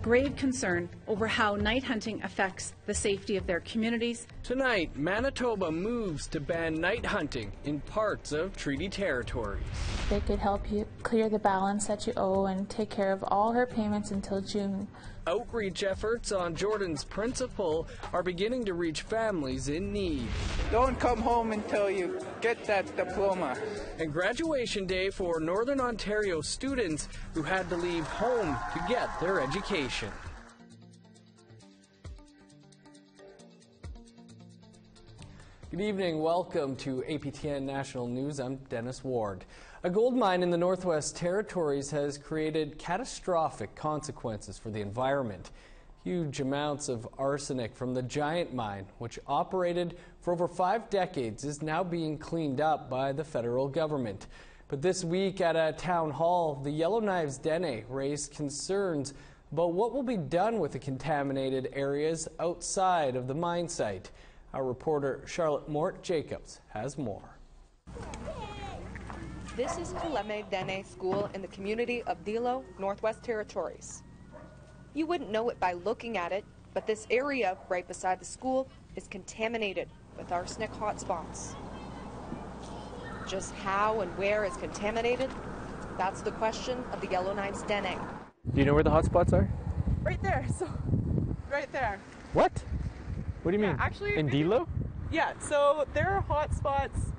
grave concern over how night hunting affects the safety of their communities. Tonight, Manitoba moves to ban night hunting in parts of treaty territories. They could help you clear the balance that you owe and take care of all her payments until June. Outreach efforts on Jordan's principle are beginning to reach families in need. Don't come home until you get that diploma. And graduation day for Northern Ontario students who had to leave home to get their education. Good evening. Welcome to APTN National News. I'm Dennis Ward. A gold mine in the Northwest Territories has created catastrophic consequences for the environment. Huge amounts of arsenic from the giant mine, which operated for over 5 decades, is now being cleaned up by the federal government. But this week at a town hall, the Yellowknives Dene raised concerns about what will be done with the contaminated areas outside of the mine site. Our reporter Charlotte Mort-Jacobs has more. This is Kaleme Dene School in the community of Dilo, Northwest Territories. You wouldn't know it by looking at it, but this area right beside the school is contaminated with arsenic hotspots. Just how and where is contaminated? That's the question of the Yellowknives Dene. Do you know where the hotspots are? Right there, so right there. What? What do you mean? Actually, in Dilo? Yeah, so there are hotspots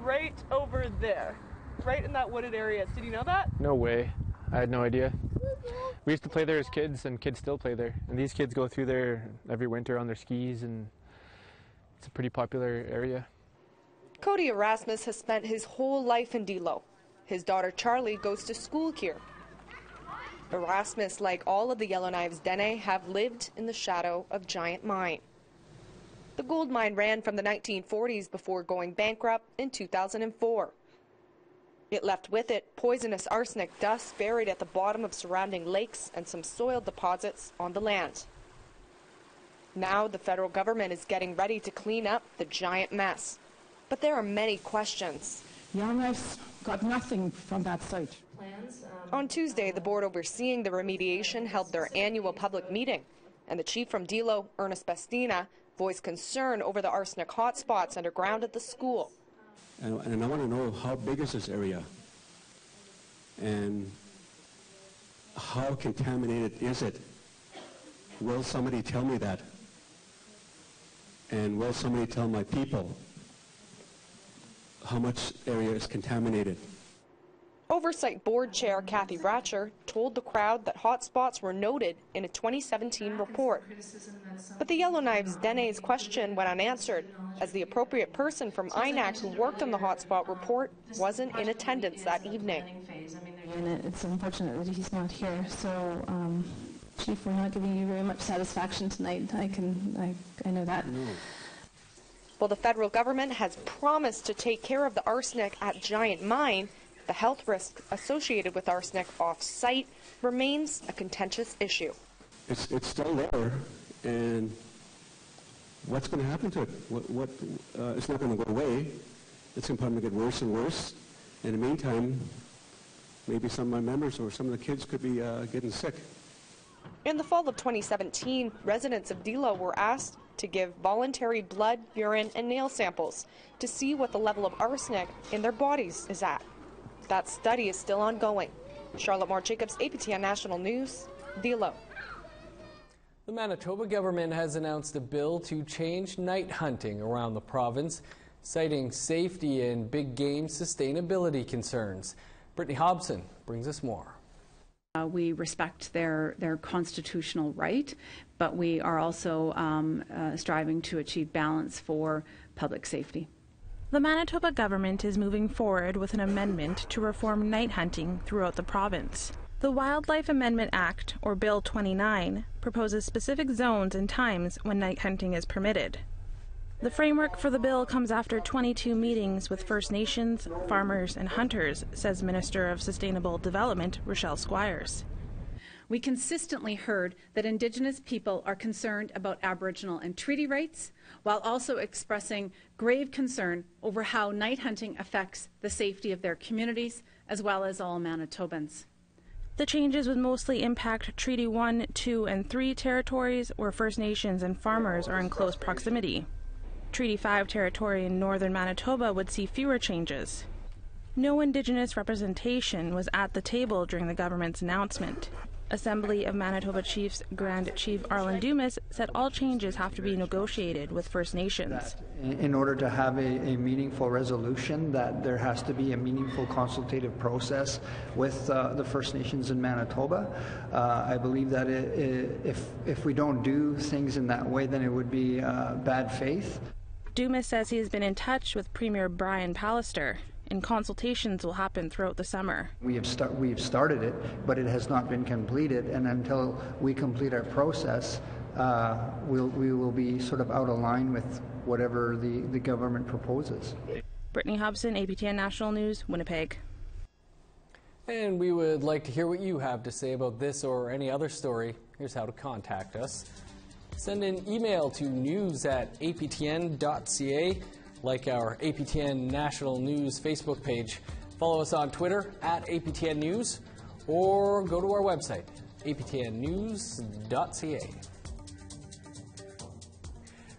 right over there, right in that wooded area. Did you know that? No way. I had no idea. We used to play there as kids, and kids still play there. And these kids go through there every winter on their skis, and it's a pretty popular area. Cody Erasmus has spent his whole life in Dilo. His daughter Charlie goes to school here. Erasmus, like all of the Yellowknives Dene, have lived in the shadow of giant mine. The gold mine ran from the 1940s before going bankrupt in 2004. It left with it poisonous arsenic dust buried at the bottom of surrounding lakes and some soil deposits on the land. Now the federal government is getting ready to clean up the giant mess. But there are many questions. Yellowknives got nothing from that site. On Tuesday, the board overseeing the remediation held their annual public meeting, and the chief from Dilo, Ernest Bastina, voiced concern over the arsenic hotspots underground at the school. And I want to know, how big is this area? And how contaminated is it? Will somebody tell me that? And will somebody tell my people how much area is contaminated? Oversight Board Chair Kathy Ratcher told the crowd that hotspots were noted in a 2017 report. But the Yellowknives Dene's question went unanswered, as the appropriate person from INAC who worked on the hotspot report wasn't in attendance that evening. And it's unfortunate that he's not here, so Chief, we're not giving you very much satisfaction tonight. I know that. No. Well, the federal government has promised to take care of the arsenic at Giant Mine. The health risk associated with arsenic off-site remains a contentious issue. It's still there, and what's going to happen to it? It's not going to go away. It's going to probably get worse and worse. In the meantime, maybe some of my members or some of the kids could be getting sick. In the fall of 2017, residents of Dilo were asked to give voluntary blood, urine, and nail samples to see what the level of arsenic in their bodies is at. That study is still ongoing. Charlotte Mort-Jacobs, APTN National News, Dilo. The Manitoba government has announced a bill to change night hunting around the province, citing safety and big game sustainability concerns. Brittany Hobson brings us more. We respect their constitutional right, but we are also striving to achieve balance for public safety. The Manitoba government is moving forward with an amendment to reform night hunting throughout the province. The Wildlife Amendment Act, or Bill 29, proposes specific zones and times when night hunting is permitted. The framework for the bill comes after 22 meetings with First Nations, farmers, and hunters, says Minister of Sustainable Development Rochelle Squires. We consistently heard that Indigenous people are concerned about Aboriginal and treaty rights, while also expressing grave concern over how night hunting affects the safety of their communities, as well as all Manitobans. The changes would mostly impact Treaty 1, 2, and 3 territories where First Nations and farmers are in close proximity. Treaty 5 territory in northern Manitoba would see fewer changes. No Indigenous representation was at the table during the government's announcement. Assembly of Manitoba Chiefs Grand Chief Arlen Dumas said all changes have to be negotiated with First Nations. In order to have a meaningful resolution, that there has to be a meaningful consultative process with the First Nations in Manitoba. I believe that if we don't do things in that way, then it would be bad faith. Dumas says he has been in touch with Premier Brian Pallister, and consultations will happen throughout the summer. We have started it, but it has not been completed, and until we complete our process, we will be sort of out of line with whatever the government proposes. Brittany Hobson, APTN National News, Winnipeg. And we would like to hear what you have to say about this or any other story. Here's how to contact us. Send an email to news@aptn.ca, like our APTN National News Facebook page. Follow us on Twitter @APTN News, or go to our website, aptnnews.ca.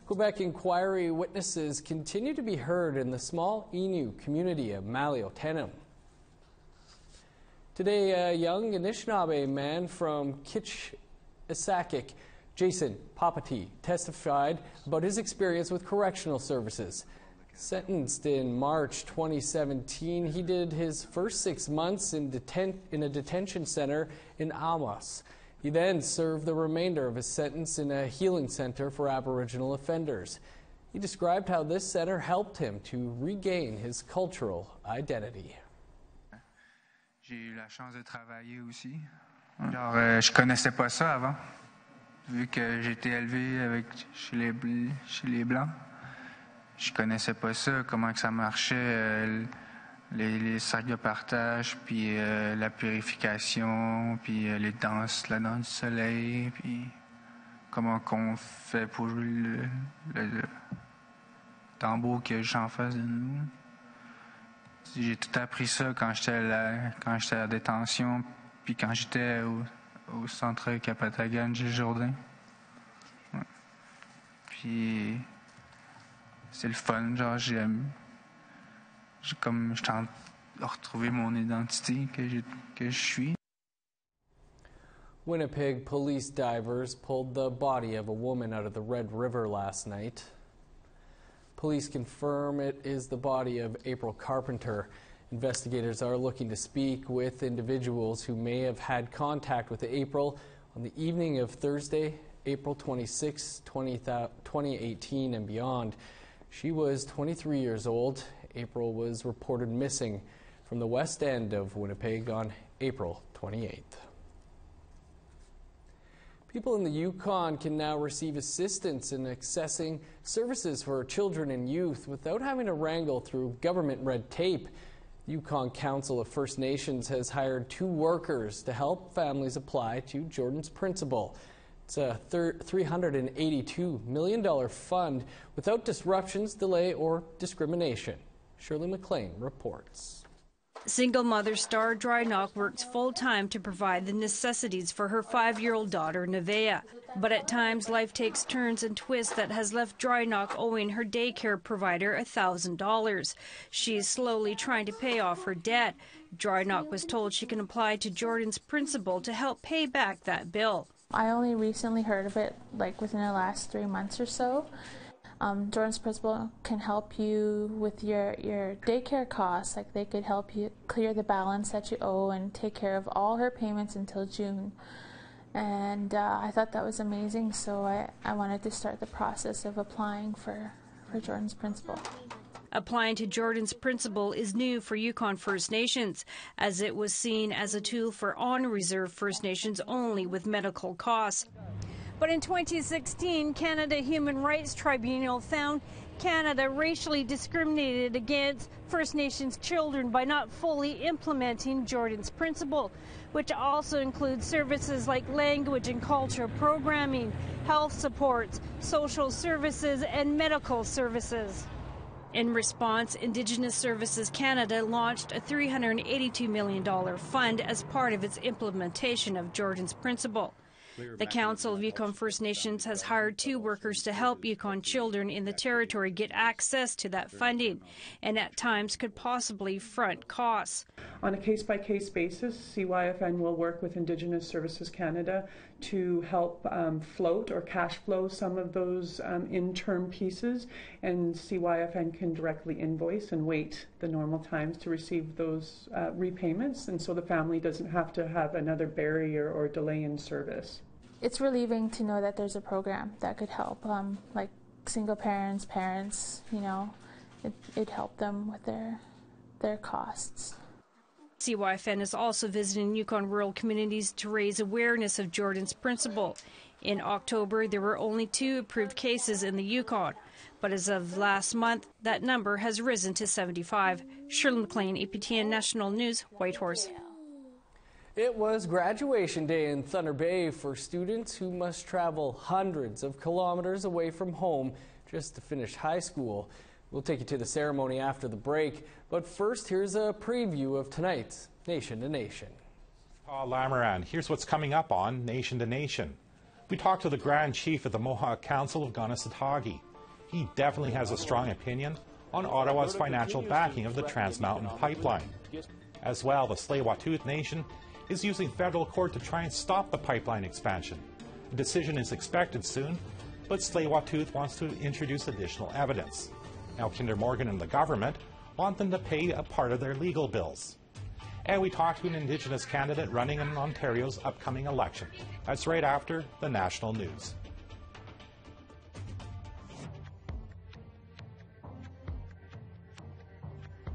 Quebec inquiry witnesses continue to be heard in the small Innu community of Maliotenam. Today, a young Anishinaabe man from Kitchissakik, Jason Papati, testified about his experience with correctional services. Sentenced in March 2017, he did his first 6 months in a detention center in Amos. He then served the remainder of his sentence in a healing center for Aboriginal offenders. He described how this center helped him to regain his cultural identity. J'ai eu la chance de travailler aussi. Je connaissais pas ça avant, vu que j'ai été élevé chez les Blancs. Je connaissais pas ça, comment que ça marchait, les sacs de partage, puis la purification, puis la danse du soleil, puis comment qu'on fait pour jouer le tambour qu'il y a juste en face de nous. J'ai tout appris ça quand j'étais à la détention, puis quand j'étais au centre Capatagan Gilles Jourdain. Ouais. Puis c'est le fun, genre j'ai comme je tente de retrouver mon identité que je suis. Winnipeg police divers pulled the body of a woman out of the Red River last night. Police confirm it is the body of April Carpenter. Investigators are looking to speak with individuals who may have had contact with April on the evening of Thursday, April 26, 2018 and beyond. She was 23 years old. April was reported missing from the west end of Winnipeg on April 28th. People in the Yukon can now receive assistance in accessing services for children and youth without having to wrangle through government red tape. The Yukon Council of First Nations has hired 2 workers to help families apply to Jordan's Principle. It's a $382 million fund without disruptions, delay, or discrimination. Shirley McLean reports. Single mother Star Drynock works full-time to provide the necessities for her 5-year-old daughter, Nevaeh. But at times, life takes turns and twists that has left Drynock owing her daycare provider $1,000. She is slowly trying to pay off her debt. Drynock was told she can apply to Jordan's Principle to help pay back that bill. I only recently heard of it, like within the last 3 months or so. Jordan's Principle can help you with your daycare costs. Like, they could help you clear the balance that you owe and take care of all her payments until June. And I thought that was amazing, so I wanted to start the process of applying for Jordan's Principle. Applying to Jordan's Principle is new for Yukon First Nations, as it was seen as a tool for on-reserve First Nations only with medical costs. But in 2016, Canada Human Rights Tribunal found Canada racially discriminated against First Nations children by not fully implementing Jordan's Principle, which also includes services like language and cultural programming, health supports, social services, and medical services. In response, Indigenous Services Canada launched a $382 million fund as part of its implementation of Jordan's Principle. The Council of Yukon First Nations has hired 2 workers to help Yukon children in the territory get access to that funding, and at times could possibly front costs. On a case-by-case basis, CYFN will work with Indigenous Services Canada to help float or cash flow some of those in-term pieces, and CYFN can directly invoice and wait the normal times to receive those repayments, and so the family doesn't have to have another barrier or delay in service. It's relieving to know that there's a program that could help, like single parents, you know, it helped them with their costs. CYFN is also visiting Yukon rural communities to raise awareness of Jordan's Principle. In October, there were only 2 approved cases in the Yukon, but as of last month, that number has risen to 75. Shirley McLean, APTN National News, Whitehorse. It was graduation day in Thunder Bay for students who must travel hundreds of kilometers away from home just to finish high school. We'll take you to the ceremony after the break, but first here's a preview of tonight's Nation to Nation. Paul Lamaran, here's what's coming up on Nation to Nation. We talked to the Grand Chief of the Mohawk Council of Kanesatake. He definitely has a strong opinion on Ottawa's financial backing of the Trans Mountain Pipeline. As well, the Tsleil-Waututh Nation is using federal court to try and stop the pipeline expansion. A decision is expected soon, but Tsleil-Waututh wants to introduce additional evidence. Now, Kinder Morgan and the government want them to pay a part of their legal bills. And we talked to an Indigenous candidate running in Ontario's upcoming election. That's right after the national news.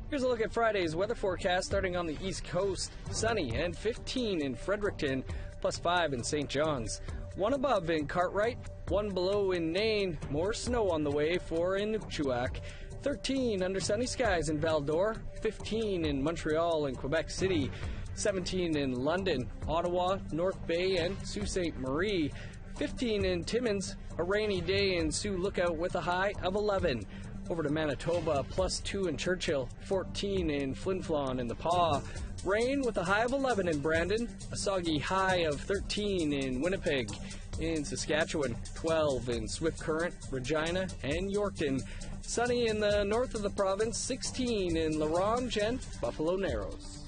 Here's a look at Friday's weather forecast starting on the East Coast. Sunny and 15 in Fredericton, plus 5 in St. John's. 1 above in Cartwright, 1 below in Nain. More snow on the way for Inukjuak. 13 under sunny skies in Val-d'Or. 15 in Montreal and Quebec City. 17 in London, Ottawa, North Bay, and Sault Ste. Marie. 15 in Timmins. A rainy day in Sioux Lookout with a high of 11. Over to Manitoba, plus 2 in Churchill, 14 in Flin Flon and the Pas. Rain with a high of 11 in Brandon, a soggy high of 13 in Winnipeg. In Saskatchewan, 12 in Swift Current, Regina, and Yorkton. Sunny in the north of the province, 16 in La Ronge and Buffalo Narrows.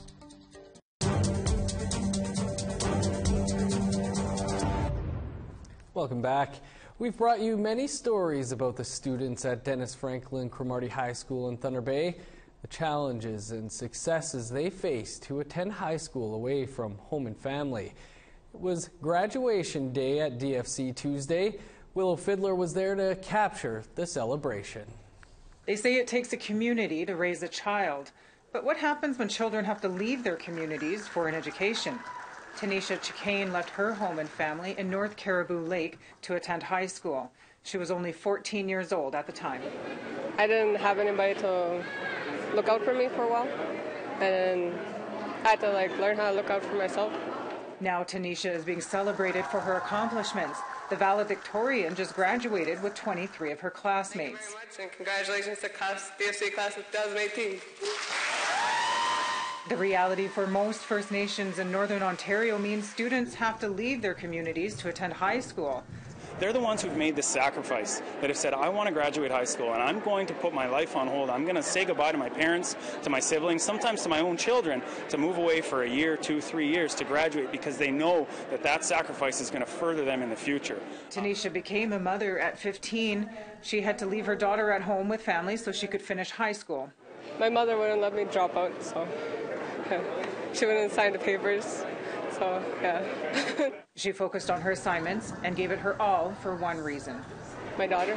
Welcome back. We've brought you many stories about the students at Dennis Franklin Cromarty High School in Thunder Bay, the challenges and successes they face to attend high school away from home and family. It was graduation day at DFC Tuesday. Willow Fiddler was there to capture the celebration. They say it takes a community to raise a child, but what happens when children have to leave their communities for an education? Tanisha Chicane left her home and family in North Caribou Lake to attend high school. She was only 14 years old at the time. I didn't have anybody to look out for me for a while, and I had to learn how to look out for myself. Now Tanisha is being celebrated for her accomplishments. The valedictorian just graduated with 23 of her classmates. Thank you very much, and congratulations to DFC class of 2018. The reality for most First Nations in Northern Ontario means students have to leave their communities to attend high school. They're the ones who've made the sacrifice, that have said, I want to graduate high school and I'm going to put my life on hold. I'm going to say goodbye to my parents, to my siblings, sometimes to my own children, to move away for a year, 2, 3 years to graduate because they know that that sacrifice is going to further them in the future. Tanisha became a mother at 15. She had to leave her daughter at home with family so she could finish high school. My mother wouldn't let me drop out, so she wouldn't sign the papers. So, yeah. She focused on her assignments and gave it her all for one reason. My daughter.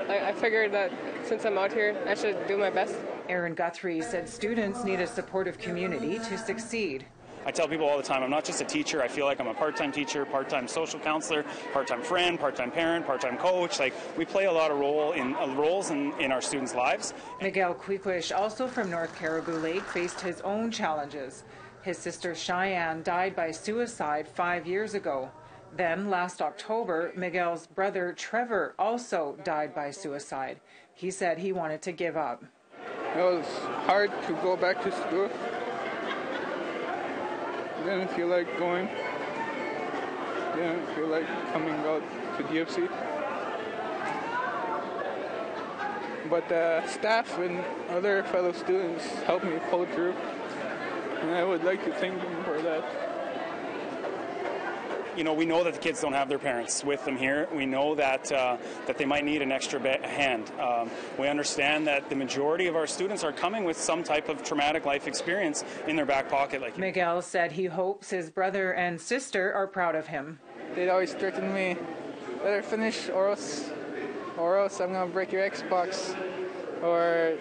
I figured that since I'm out here, I should do my best. Aaron Guthrie said students need a supportive community to succeed. I tell people all the time, I'm not just a teacher. I feel like I'm a part-time teacher, part-time social counselor, part-time friend, part-time parent, part-time coach. We play a lot of roles in our students' lives. Miguel Quiquish, also from North Caribou Lake, faced his own challenges. His sister Cheyenne died by suicide 5 years ago. Then, last October, Miguel's brother Trevor also died by suicide. He said he wanted to give up. It was hard to go back to school. Didn't feel like going. Didn't feel like coming out to DFC. But the staff and other fellow students helped me pull through. And I would like to thank them for that. You know, we know that the kids don't have their parents with them here. We know that that they might need an extra hand. We understand that the majority of our students are coming with some type of traumatic life experience in their back pocket. Like Miguel said he hopes his brother and sister are proud of him. They'd always threaten me, better finish or else I'm going to break your Xbox. Or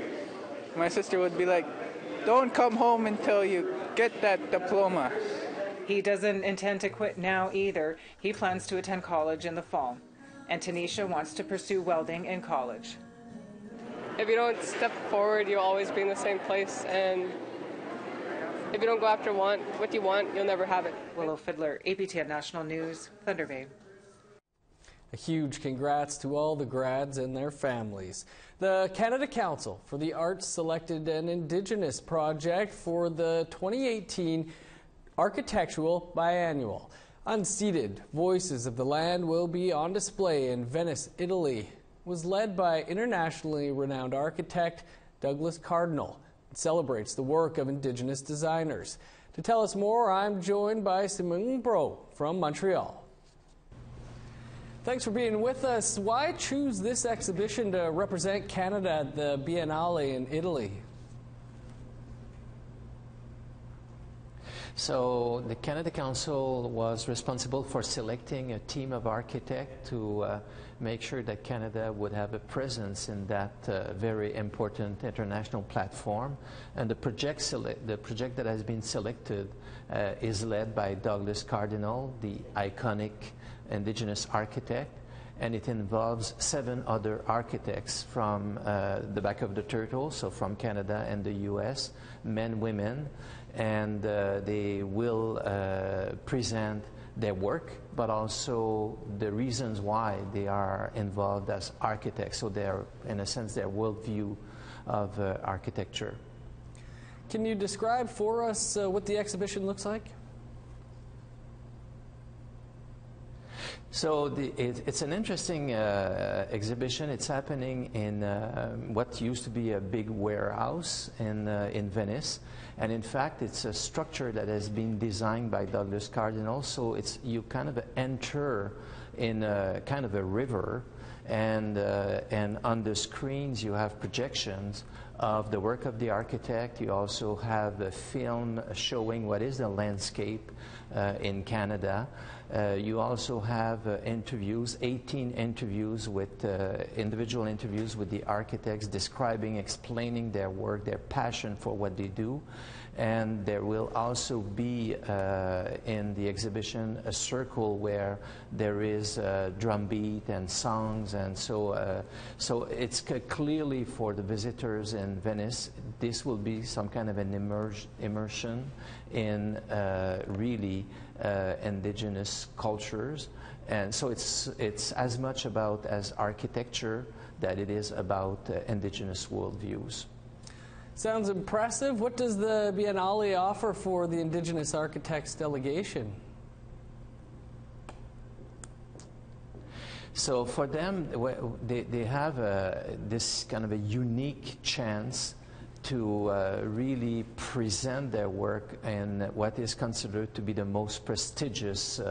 my sister would be like, don't come home until you get that diploma. He doesn't intend to quit now either. He plans to attend college in the fall. And Tanisha wants to pursue welding in college. If you don't step forward, you'll always be in the same place. And if you don't go after what you want, you'll never have it. Willow Fiddler, APTN National News, Thunder Bay. A huge congrats to all the grads and their families. The Canada Council for the Arts selected an Indigenous project for the 2018 Architectural Biennial. Unceded Voices of the Land will be on display in Venice, Italy. It was led by internationally renowned architect Douglas Cardinal. It celebrates the work of Indigenous designers. To tell us more, I'm joined by Simone Bro from Montreal. Thanks for being with us. Why choose this exhibition to represent Canada at the Biennale in Italy? So the Canada Council was responsible for selecting a team of architects to make sure that Canada would have a presence in that very important international platform. And the project that has been selected is led by Douglas Cardinal, the iconic Indigenous architect, and it involves 7 other architects from the back of the turtle, so from Canada and the US, men, women, and they will present their work, but also the reasons why they are involved as architects. So they're, in a sense, their worldview of architecture. Can you describe for us what the exhibition looks like? So it's an interesting exhibition. It's happening in what used to be a big warehouse in Venice. And in fact, it's a structure that has been designed by Douglas Cardinal. So you kind of enter in a kind of a river, and on the screens you have projections of the work of the architect. You also have a film showing what is the landscape in Canada. You also have interviews, 18 interviews with individual interviews with the architects describing, explaining their work, their passion for what they do. And there will also be in the exhibition a circle where there is drum beat and songs, and so it's clearly for the visitors in Venice. This will be some kind of an immersion in really Indigenous cultures, and so it's as much about as architecture that it is about Indigenous worldviews. Sounds impressive. What does the Biennale offer for the Indigenous Architects delegation? So for them, they have this kind of a unique chance to really present their work in what is considered to be the most prestigious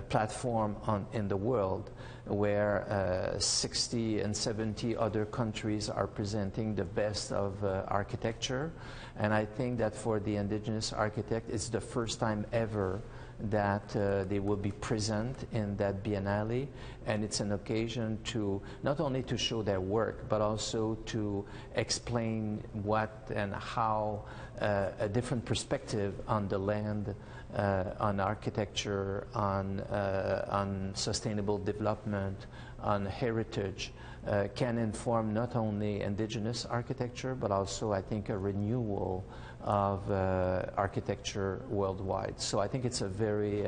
platform in the world, where 60 and 70 other countries are presenting the best of architecture. And I think that for the Indigenous architect, it's the first time ever that they will be present in that Biennale, and it's an occasion to not only to show their work, but also to explain what and how a different perspective on the land, on architecture, on sustainable development, on heritage, can inform not only Indigenous architecture, but also, I think, a renewal of architecture worldwide. So I think it's a very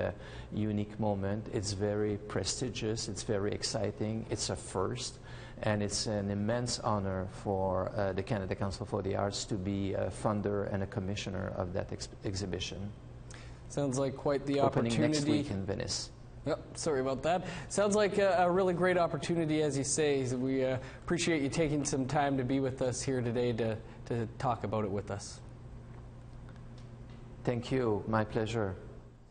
unique moment. It's very prestigious. It's very exciting. It's a first. And it's an immense honor for the Canada Council for the Arts to be a funder and a commissioner of that exhibition. Sounds like quite the Opening opportunity. next week in Venice. Yep, sorry about that. Sounds like a really great opportunity, as you say. We appreciate you taking some time to be with us here today to talk about it with us. Thank you. My pleasure.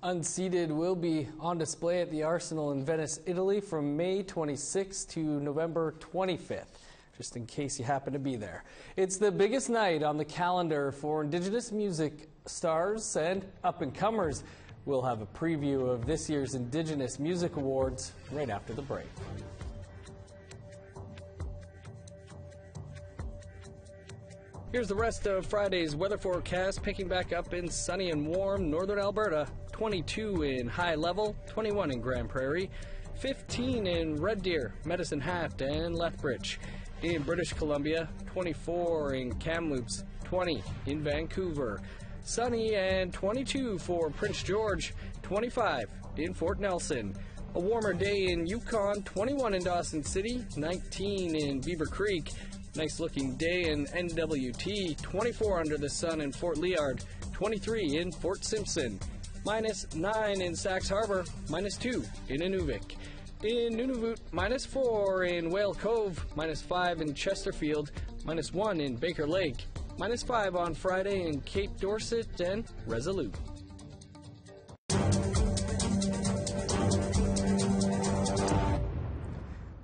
Unseated will be on display at the Arsenal in Venice, Italy from May 26th to November 25th, just in case you happen to be there. It's the biggest night on the calendar for Indigenous music stars and up-and-comers. We'll have a preview of this year's Indigenous Music Awards right after the break. Here's the rest of Friday's weather forecast, picking back up in sunny and warm northern Alberta. 22 in High Level, 21 in Grand Prairie, 15 in Red Deer, Medicine Hat, and Lethbridge. In British Columbia, 24 in Kamloops, 20 in Vancouver. Sunny and 22 for Prince George, 25 in Fort Nelson. A warmer day in Yukon, 21 in Dawson City, 19 in Beaver Creek. Nice looking day in NWT, 24 under the sun in Fort Liard, 23 in Fort Simpson. -9 in Sax Harbor, -2 in Inuvik. In Nunavut, -4 in Whale Cove, -5 in Chesterfield, -1 in Baker Lake. -5 on Friday in Cape Dorset and Resolute.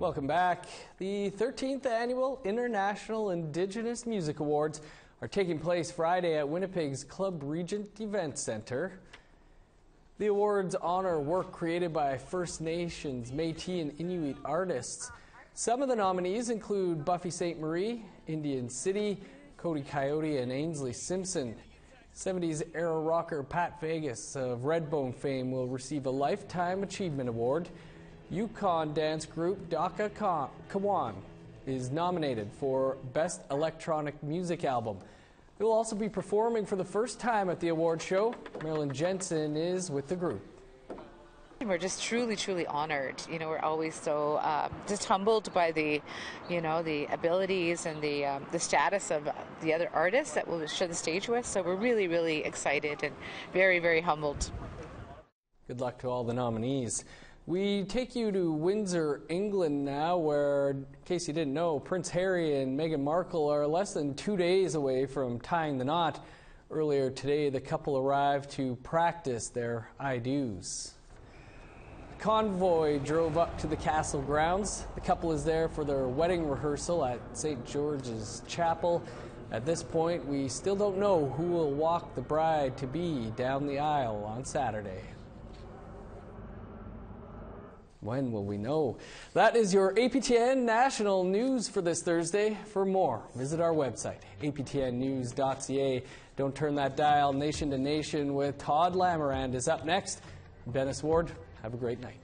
Welcome back. The 13th Annual International Indigenous Music Awards are taking place Friday at Winnipeg's Club Regent Event Center. The awards honor work created by First Nations, Métis, and Inuit artists. Some of the nominees include Buffy St. Marie, Indian City, Cody Coyote, and Ainsley Simpson. 70s era rocker Pat Vegas of Redbone fame will receive a Lifetime Achievement Award. Yukon dance group Daka Kawan is nominated for Best Electronic Music Album. They will also be performing for the first time at the award show. Marilyn Jensen is with the group. We're just truly honored. You know, we're always so just humbled by the abilities and the status of the other artists that we'll share the stage with. So we're really excited and very humbled. Good luck to all the nominees. We take you to Windsor, England now, where, in case you didn't know, Prince Harry and Meghan Markle are less than 2 days away from tying the knot. Earlier today, the couple arrived to practice their I do's. Convoy drove up to the castle grounds. The couple is there for their wedding rehearsal at St. George's Chapel. At this point, we still don't know who will walk the bride-to-be down the aisle on Saturday. When will we know? That is your APTN National News for this Thursday. For more, visit our website, aptnnews.ca. Don't turn that dial. Nation to Nation with Todd Lamarand is up next. Dennis Ward, have a great night.